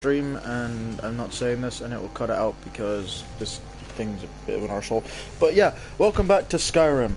stream, and I'm not saying this, and it will cut it out because this thing's a bit of an arsehole. But yeah, welcome back to Skyrim.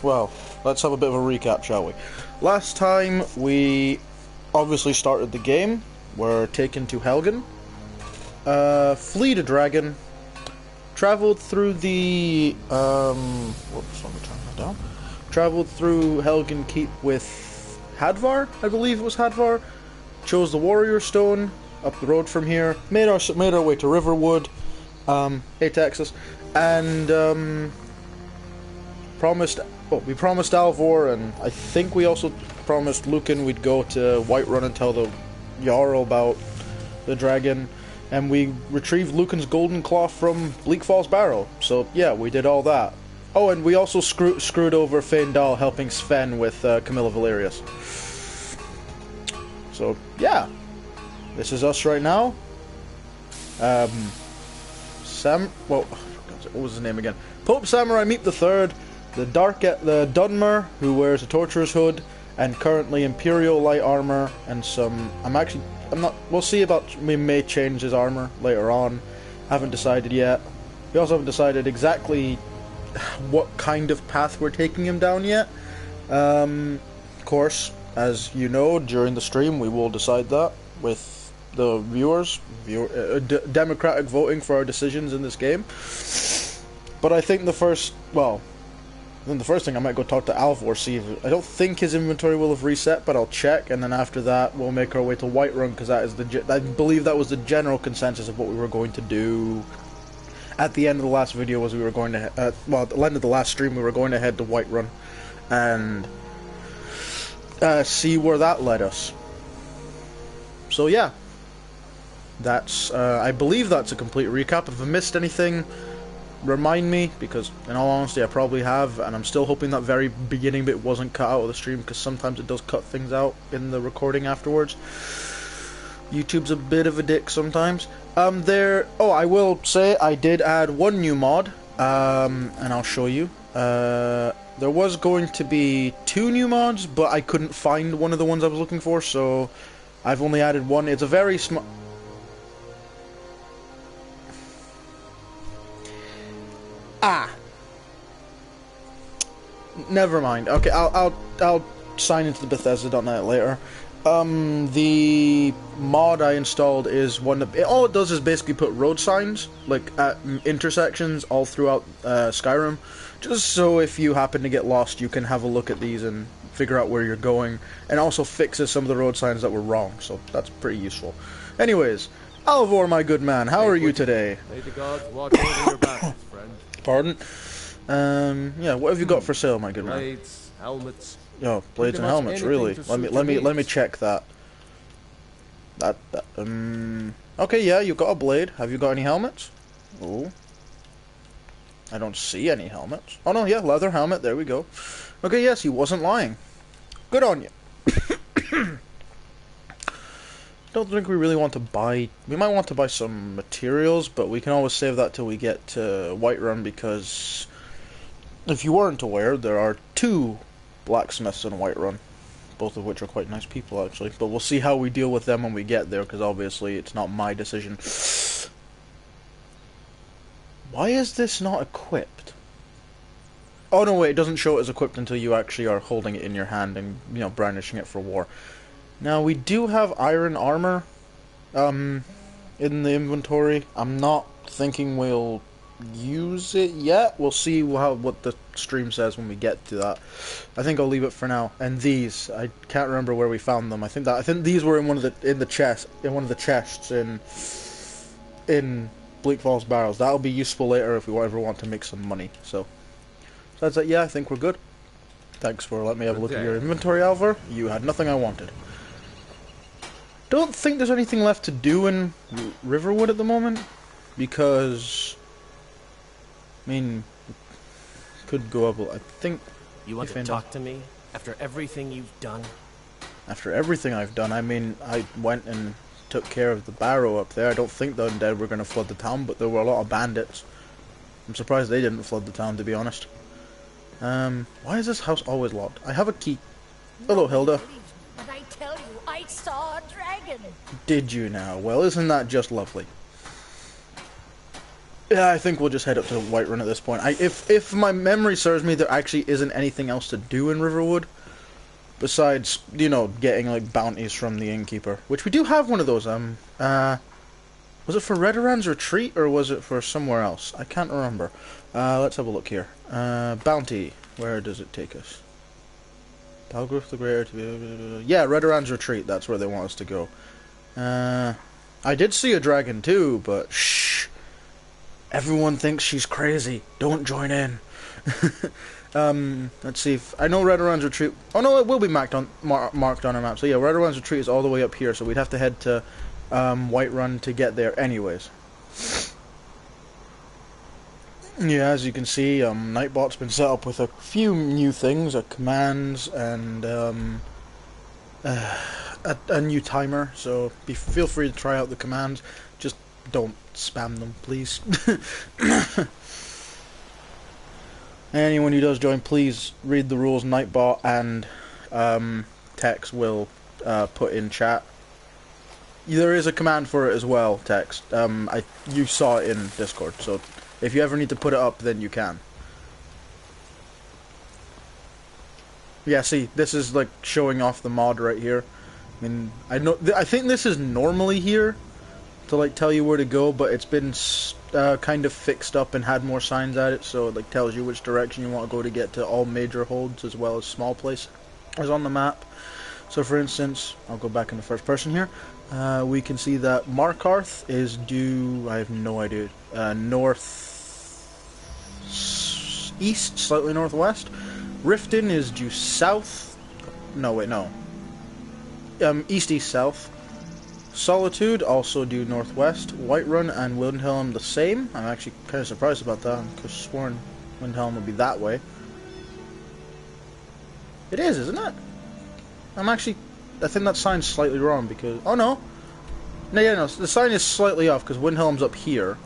Well, let's have a bit of a recap, shall we? Last time we obviously started the game. We're taken to Helgen, fleed a dragon, traveled through the whoops, let me turn that down. Traveled through Helgen Keep with Hadvar, I believe it was Hadvar. Chose the Warrior Stone up the road from here. Made our way to Riverwood, hey Texas, and we promised Alvor, and I think we also promised Lucan we'd go to Whiterun and tell the Jarl about the dragon, and we retrieved Lucan's golden claw from Bleak Falls Barrow. So yeah, we did all that. Oh, and we also screwed over Feindal helping Sven with Camilla Valerius. So yeah, this is us right now. What was his name again? Pope Samurai Meep III, the Dunmer who wears a torturer's hood and currently Imperial light armor and some. We'll see about. We may change his armor later on. Haven't decided yet. We also haven't decided exactly what kind of path we're taking him down yet. Of course, as you know, during the stream we will decide that with the viewers, democratic voting for our decisions in this game. But I think the first thing I might go talk to Alvor, see if I don't think his inventory will have reset, but I'll check, and then after that we'll make our way to Whiterun, because that is I believe that was the general consensus of what we were going to do. At the end of the last video was we were going to, at the end of the last stream we were going to head to Whiterun and see where that led us. So yeah, that's, I believe that's a complete recap. If I missed anything, remind me, because in all honesty I probably have, and I'm still hoping that very beginning bit wasn't cut out of the stream, because sometimes it does cut things out in the recording afterwards. YouTube's a bit of a dick sometimes. I will say I did add one new mod, and I'll show you. There was going to be 2 new mods, but I couldn't find one of the ones I was looking for, so I've only added one. It's a very small. Never mind. Okay, I'll sign into the Bethesda.net later. The mod I installed is one that all it does is basically put road signs like at intersections all throughout Skyrim, just so if you happen to get lost you can have a look at these and figure out where you're going, and also fixes some of the road signs that were wrong, so that's pretty useful. Anyways, Alvor, my good man, how are you today? May the gods watch over your battles, friend. Pardon? Yeah, what have you got for sale, my good man? Blades, helmets. Oh, blades and helmets, really? Let me check that. Okay, yeah, you got a blade. Have you got any helmets? Oh. I don't see any helmets. Oh no, yeah, leather helmet, there we go. Okay, yes, he wasn't lying. Good on you. Don't think we really want to buy. We might want to buy some materials, but we can always save that till we get to Whiterun, because if you weren't aware, there are 2 blacksmiths in Whiterun, both of which are quite nice people actually, but we'll see how we deal with them when we get there, because obviously it's not my decision. Why is this not equipped? Oh no, wait, it doesn't show it as equipped until you actually are holding it in your hand and, you know, brandishing it for war. Now, we do have iron armor in the inventory. I'm not thinking we'll use it yet. We'll see what the stream says when we get to that. I think I'll leave it for now. And these, I can't remember where we found them. I think these were in one of the chests in Bleak Falls Barrows. That'll be useful later if we ever want to make some money. So that's it. Yeah, I think we're good. Thanks for letting me have a look at your inventory, Alvar. You had nothing I wanted. Don't think there's anything left to do in Riverwood at the moment, because I mean, could go up. I think. You want to talk to me after everything you've done? After everything I've done, I mean, I went and took care of the barrow up there. I don't think the undead were going to flood the town, but there were a lot of bandits. I'm surprised they didn't flood the town, to be honest. Why is this house always locked? I have a key. Hello, Hilda. But I tell you, I I saw a dragon. Did you now? Well, isn't that just lovely? Yeah, I think we'll just head up to Whiterun at this point. If my memory serves me, there actually isn't anything else to do in Riverwood. Besides, you know, getting, like, bounties from the innkeeper. Which we do have one of those, was it for Redorand's Retreat, or was it for somewhere else? I can't remember. Let's have a look here. Bounty. Where does it take us? Balgruf the Greater to be... Yeah, Redorand's Retreat, that's where they want us to go. I did see a dragon too, but shh. Everyone thinks she's crazy. Don't join in. Let's see if... I know Redorand's Retreat... Oh no, it will be marked on our map. So yeah, Redorand's Retreat is all the way up here, so we'd have to head to Whiterun to get there anyways. Yeah, as you can see, Nightbot's been set up with a few new things, commands, and a new timer, so feel free to try out the commands. Just don't spam them, please. Anyone who does join, please read the rules Nightbot and Tex will put in chat. There is a command for it as well, Tex. You saw it in Discord, so if you ever need to put it up, then you can. Yeah, see, this is like showing off the mod right here. I mean, I think this is normally here to like tell you where to go, but it's been kind of fixed up and had more signs at it, so it like tells you which direction you want to go to get to all major holds as well as small places on the map. So for instance, I'll go back into first person here. We can see that Markarth is due, I have no idea, north-east, slightly northwest. Riften is due south, no wait, no, east-east-south. Solitude also due northwest. Whiterun and Windhelm the same. I'm actually kind of surprised about that, because sworn Windhelm would be that way. It is, isn't it? I think that sign's slightly wrong because... Oh, no. No, the sign is slightly off because Windhelm's up here,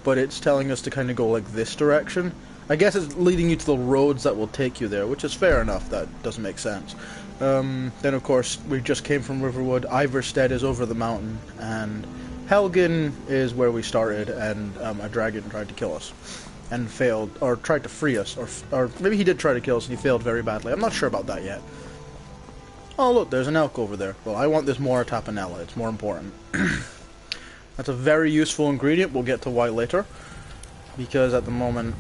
but it's telling us to kind of go like this direction. I guess it's leading you to the roads that will take you there, which is fair enough. That doesn't make sense. Then, of course, we just came from Riverwood. Iverstead is over the mountain, and Helgen is where we started, and a dragon tried to kill us. And failed, or tried to free us, or maybe he did try to kill us and he failed very badly. I'm not sure about that yet. Oh look, there's an elk over there. Well, I want this Mora Tapanella, it's more important. That's a very useful ingredient, we'll get to why later. Because at the moment,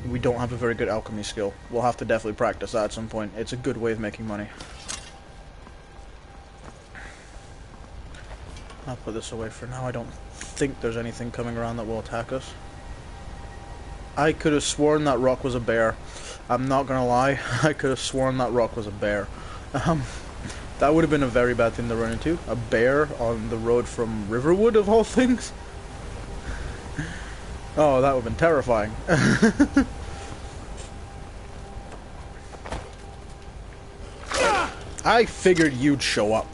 we don't have a very good alchemy skill. We'll have to definitely practice that at some point. It's a good way of making money. I'll put this away for now. I don't think there's anything coming around that will attack us. I could have sworn that rock was a bear. I'm not gonna lie, I could have sworn that rock was a bear. That would have been a very bad thing to run into. A bear on the road from Riverwood, of all things. Oh, that would have been terrifying. I figured you'd show up.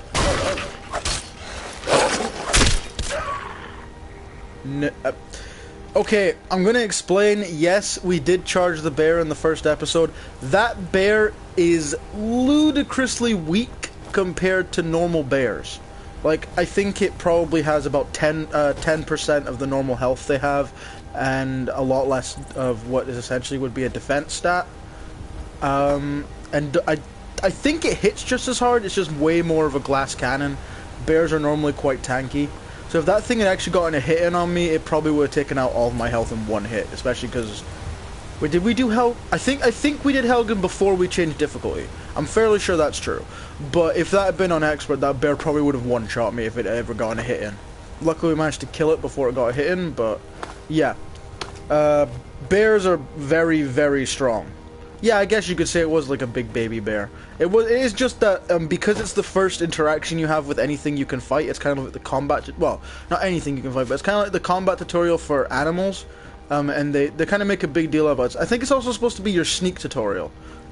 Okay, I'm gonna explain. Yes, we did charge the bear in the first episode. That bear is ludicrously weak compared to normal bears. Like, I think it probably has about 10% of the normal health they have, and a lot less of what is essentially would be a defense stat. And I think it hits just as hard, it's just way more of a glass cannon. Bears are normally quite tanky. So if that thing had actually gotten a hit in on me, it probably would have taken out all of my health in one hit, especially because... Wait, did we do Hel... I think we did Helgen before we changed difficulty. I'm fairly sure that's true. But if that had been on Expert, that bear probably would have one-shot me if it had ever gotten a hit in. Luckily we managed to kill it before it got a hit in, but... Yeah. Bears are very, very strong. Yeah, I guess you could say it was like a big baby bear. It is just that, because it's the first interaction you have with anything you can fight, it's kind of like the combat... Well, not anything you can fight, but it's kind of like the combat tutorial for animals. And they kind of make a big deal about it. I think it's also supposed to be your sneak tutorial.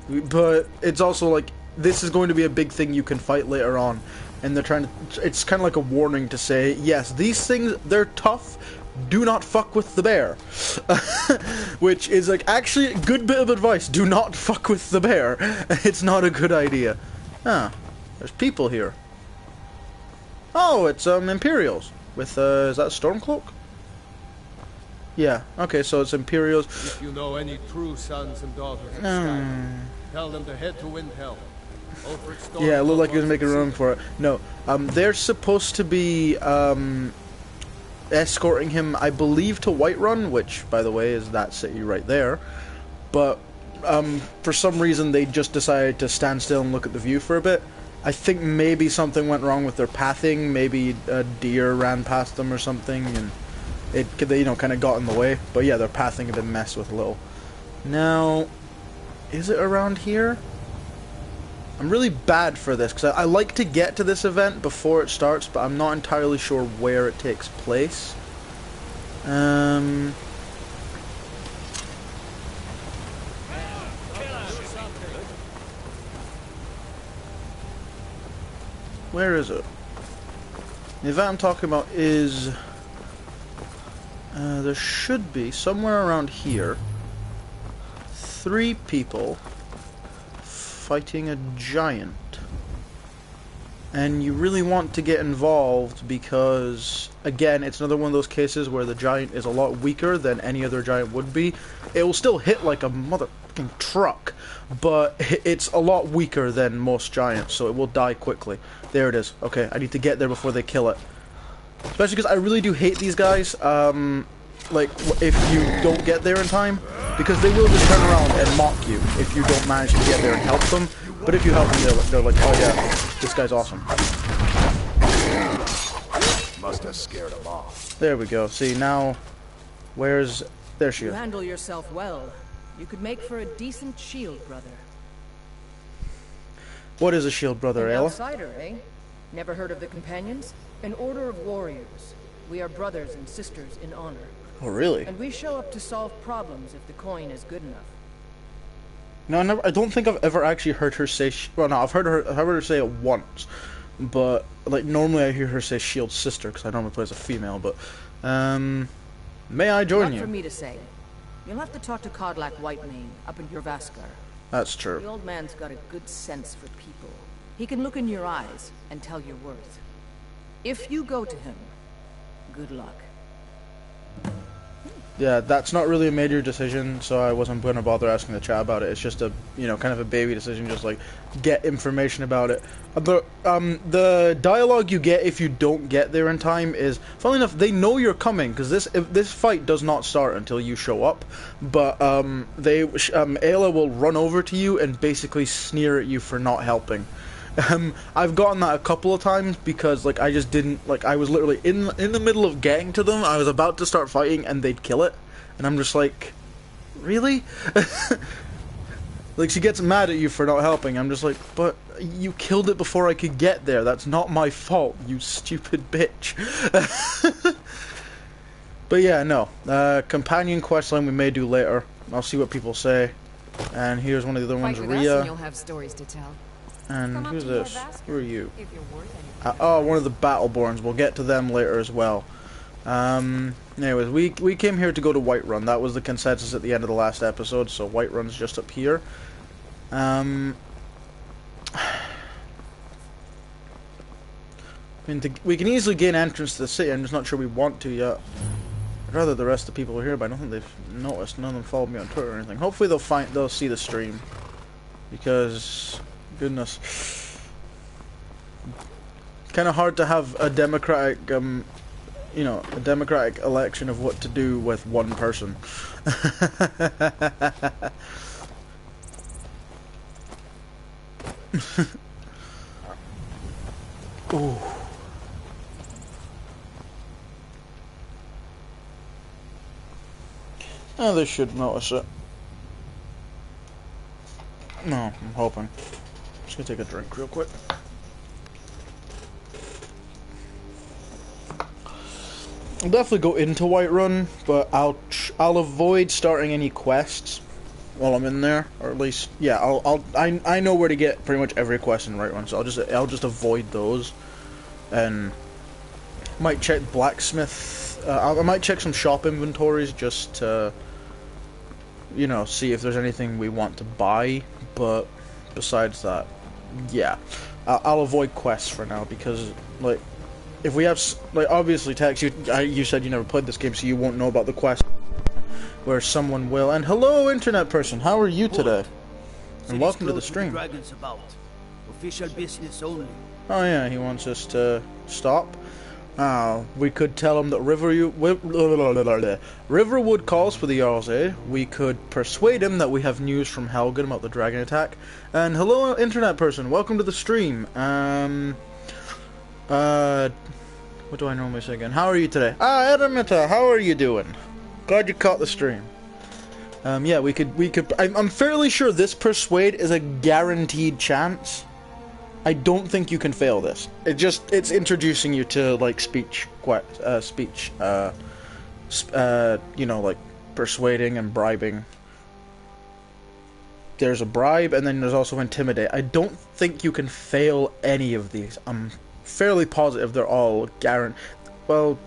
But it's also like, this is going to be a big thing you can fight later on. And they're trying to... It's kind of like a warning to say, yes, these things, they're tough. Do not fuck with the bear. Which is like, actually, a good bit of advice. Do not fuck with the bear. It's not a good idea. Ah, there's people here. Oh, it's Imperials with is that Stormcloak? Yeah. Okay, so it's Imperials. If you know any true sons and daughters of Skyrim, tell them to head to Windhelm. Yeah, it looked like he was making room for it. No, they're supposed to be escorting him, I believe, to Whiterun, which, by the way, is that city right there. But for some reason, they just decided to stand still and look at the view for a bit. I think maybe something went wrong with their pathing. Maybe a deer ran past them or something, and they, kind of got in the way. But yeah, their pathing had been messed with a little. Now, is it around here? I'm really bad for this, because I like to get to this event before it starts, but I'm not entirely sure where it takes place. Where is it? The event I'm talking about is... there should be, somewhere around here, 3 people fighting a giant. And you really want to get involved because, again, it's another one of those cases where the giant is a lot weaker than any other giant would be. It will still hit like a motherfucking truck, but it's a lot weaker than most giants, so it will die quickly. There it is. Okay, I need to get there before they kill it. Especially because I really do hate these guys, like, if you don't get there in time, because they will just turn around and mock you if you don't manage to get there and help them. But if you help them, they're like, oh yeah, this guy's awesome. Must have scared them off. There we go. See, now, where's... There she You is. handle yourself well. You could make for a decent shield brother. What is a shield brother, An Ayla? outsider, eh? Never heard of the Companions? An order of warriors. We are brothers and sisters in honor. Oh, really? And we show up to solve problems if the coin is good enough. No, I don't think I've ever actually heard her say... well, no, I've heard her say it once. But, like, normally I hear her say shield sister, because I normally play as a female, but... may I join you? Not for me to say. You'll have to talk to Kodlak Whitemane up in Jorvaskar. That's true. The old man's got a good sense for people. He can look in your eyes and tell your worth. If you go to him, good luck. Yeah, that's not really a major decision, so I wasn't going to bother asking the chat about it. It's just a, kind of a baby decision, just like, get information about it. The dialogue you get if you don't get there in time is, funnily enough, they know you're coming, because this fight does not start until you show up, but Ayla will run over to you and basically sneer at you for not helping. I've gotten that a couple of times because, like, I just didn't, like, I was literally in the middle of getting to them, I was about to start fighting, and they'd kill it, and I'm just like, really? Like, she gets mad at you for not helping, I'm just like, but you killed it before I could get there, that's not my fault, you stupid bitch. But yeah, no, companion questline we may do later, I'll see what people say, and here's one of the other ones, Fight with us Rhea. and you'll have stories to tell. And who's this? Who are you? If you're worth anything. Oh, one of the Battleborns. We'll get to them later as well. Anyways, we came here to go to Whiterun. That was the consensus at the end of the last episode, so Whiterun's just up here. I mean, we can easily gain entrance to the city. I'm just not sure we want to yet. I'd rather the rest of the people are here, but I don't think they've noticed. None of them followed me on Twitter or anything. Hopefully they'll see the stream. Because... goodness, kind of hard to have a democratic, a democratic election of what to do with one person. Ooh. Oh, they should notice it. No, I'm hoping. Just gonna take a drink real quick. I'll definitely go into Whiterun, but I'll avoid starting any quests while I'm in there, or at least, yeah, I know where to get pretty much every quest in Whiterun, so I'll just avoid those, and might check blacksmith. I might check some shop inventories just to, see if there's anything we want to buy, but besides that, yeah, I'll avoid quests for now because, like, if we have like obviously Tex, you said you never played this game, so you won't know about the quest where someone will. And hello, internet person, how are you today? And welcome to the stream. Dragons about. Official business only. Oh yeah, he wants us to stop. We could tell him that Riverwood calls for the Jarl's aid. We could persuade him that we have news from Helgen about the dragon attack. And hello, internet person, welcome to the stream. What do I normally say again? How are you today? Adamita, how are you doing? Glad you caught the stream. Yeah, we could. I'm fairly sure this persuade is a guaranteed chance. I don't think you can fail this. It's introducing you to like speech, you know, like persuading and bribing. There's a bribe, and then there's also intimidate. I don't think you can fail any of these. I'm fairly positive they're all guaranteed. Well,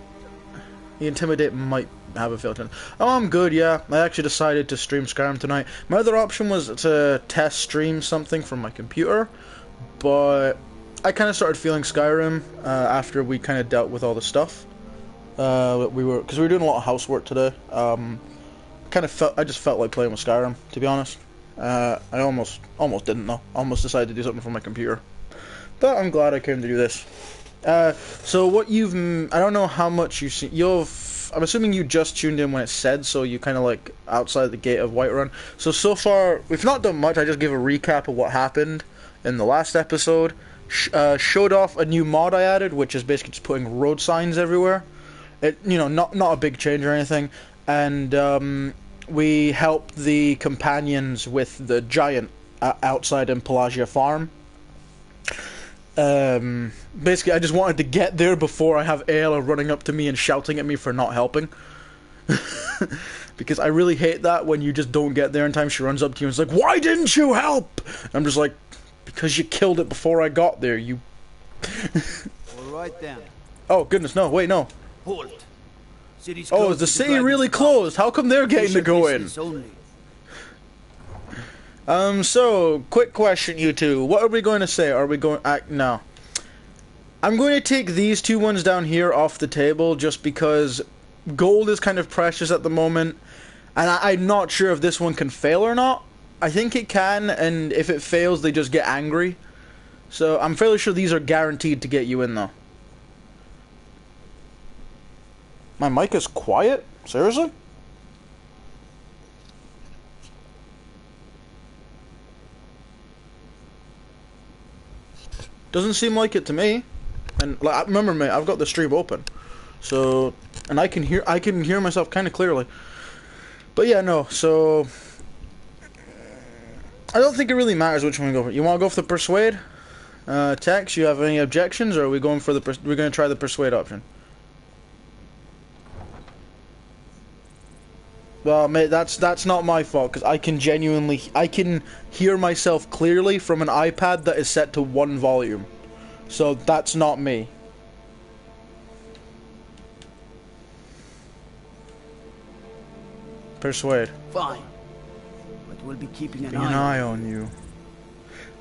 the intimidate might have a fail chance. Oh, I'm good, yeah. I actually decided to stream Skyrim tonight. My other option was to test stream something from my computer, but I kind of started feeling Skyrim after we kind of dealt with all the stuff. Because we were doing a lot of housework today. I just felt like playing with Skyrim, to be honest. I almost didn't though. Almost decided to do something from my computer, but I'm glad I came to do this. So what I don't know how much you've seen. I'm assuming you just tuned in when it said, so you kind of like outside the gate of Whiterun. So far we've not done much. I just gave a recap of what happened in the last episode. Showed off a new mod I added, which is basically just putting road signs everywhere. Not a big change or anything. And we helped the companions with the giant outside in Pelagia Farm. Basically, I just wanted to get there before I have Ayla running up to me and shouting at me for not helping. Because I really hate that when you just don't get there in time. She runs up to you and is like, "Why didn't you help?" I'm just like, "Because you killed it before I got there, you..." Alright then. Oh, goodness, no, wait, no. Halt. City's Oh, is the city really closed? How come they're getting to go in? So, quick question, you two. What are we going to say? Are we going... no. I'm going to take these two ones down here off the table just because gold is kind of precious at the moment. And I'm not sure if this one can fail or not. I think it can, and if it fails, they just get angry. So, I'm fairly sure these are guaranteed to get you in, though. My mic is quiet? Seriously? Doesn't seem like it to me. And like, remember me, I've got the stream open. So, and I can hear myself kind of clearly. But yeah, no, so I don't think it really matters which one we go for. You want to go for the persuade? Tex, you have any objections, or are we going for we're going to try the persuade option? Well, mate, that's not my fault, because I can hear myself clearly from an iPad that is set to 1 volume. So that's not me. Persuade. Fine. But we'll be keeping an eye on you.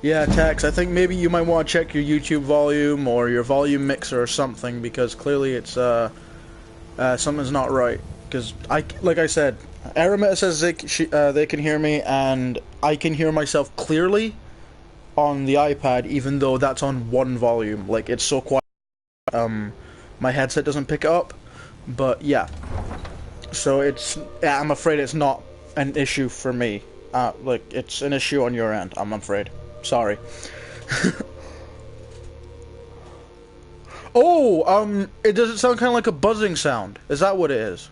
Yeah, Tex, I think maybe you might want to check your YouTube volume or your volume mixer or something, because clearly it's something's not right. Because like I said, Aramita says they can hear me, and I can hear myself clearly on the iPad, even though that's on 1 volume. Like, it's so quiet. My headset doesn't pick it up. But yeah, so I'm afraid it's not an issue for me. Like, it's an issue on your end, I'm afraid. Sorry. Oh, it does sound kind of like a buzzing sound. Is that what it is?